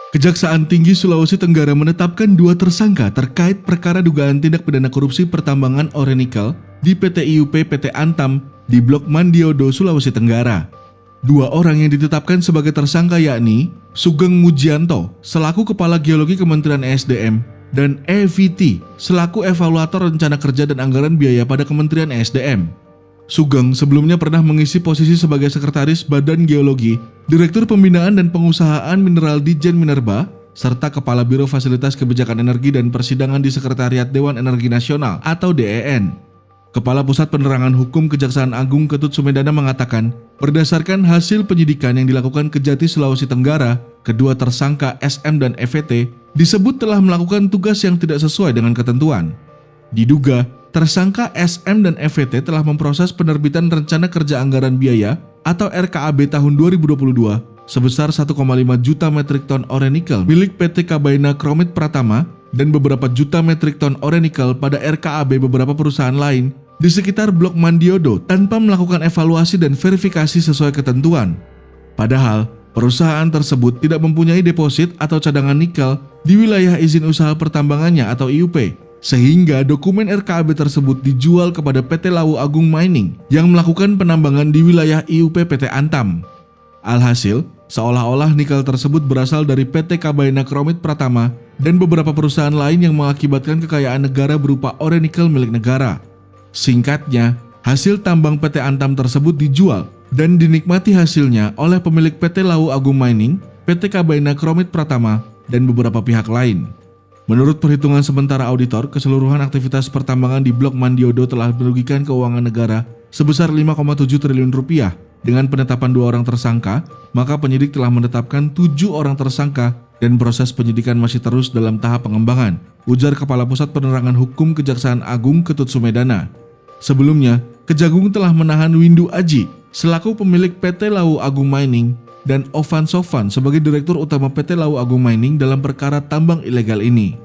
Kejaksaan Tinggi Sulawesi Tenggara menetapkan 2 tersangka terkait perkara dugaan tindak pidana korupsi pertambangan ore nikel di PT IUP PT Antam di Blok Mandiodo, Sulawesi Tenggara. 2 orang yang ditetapkan sebagai tersangka yakni Sugeng Mujianto selaku Kepala Geologi Kementerian ESDM dan EVT selaku Evaluator Rencana Kerja dan Anggaran Biaya pada Kementerian ESDM. Sugeng sebelumnya pernah mengisi posisi sebagai Sekretaris Badan Geologi, Direktur Pembinaan dan Pengusahaan Mineral Ditjen Minerba, serta Kepala Biro Fasilitas Kebijakan Energi dan Persidangan di Sekretariat Dewan Energi Nasional atau DEN. Kepala Pusat Penerangan Hukum Kejaksaan Agung Ketut Sumedana mengatakan, berdasarkan hasil penyidikan yang dilakukan Kejati Sulawesi Tenggara, kedua tersangka SM dan EVT disebut telah melakukan tugas yang tidak sesuai dengan ketentuan. Diduga, tersangka SM dan EVT telah memproses penerbitan Rencana Kerja Anggaran Biaya atau RKAB tahun 2022 sebesar 1,5 juta metrik ton ore nikel milik PT Kabaina Kromit Pratama dan beberapa juta metrik ton ore nikel pada RKAB beberapa perusahaan lain di sekitar Blok Mandiodo tanpa melakukan evaluasi dan verifikasi sesuai ketentuan. Padahal, perusahaan tersebut tidak mempunyai deposit atau cadangan nikel di wilayah izin usaha pertambangannya atau IUP. Sehingga dokumen RKAB tersebut dijual kepada PT Lawu Agung Mining yang melakukan penambangan di wilayah IUP PT Antam. Alhasil, seolah-olah nikel tersebut berasal dari PT Kabaina Kromit Pratama dan beberapa perusahaan lain yang mengakibatkan kekayaan negara berupa ore nikel milik negara. Singkatnya, hasil tambang PT Antam tersebut dijual dan dinikmati hasilnya oleh pemilik PT Lawu Agung Mining, PT Kabaina Kromit Pratama, dan beberapa pihak lain. Menurut perhitungan sementara auditor, keseluruhan aktivitas pertambangan di Blok Mandiodo telah merugikan keuangan negara sebesar 5,7 triliun rupiah. Dengan penetapan 2 orang tersangka, maka penyidik telah menetapkan 7 orang tersangka dan proses penyidikan masih terus dalam tahap pengembangan, ujar Kepala Pusat Penerangan Hukum Kejaksaan Agung Ketut Sumedana. Sebelumnya, Kejagung telah menahan Windu Aji selaku pemilik PT Lawu Agung Mining dan Ovan Sofan sebagai Direktur Utama PT Lawu Agung Mining dalam perkara tambang ilegal ini.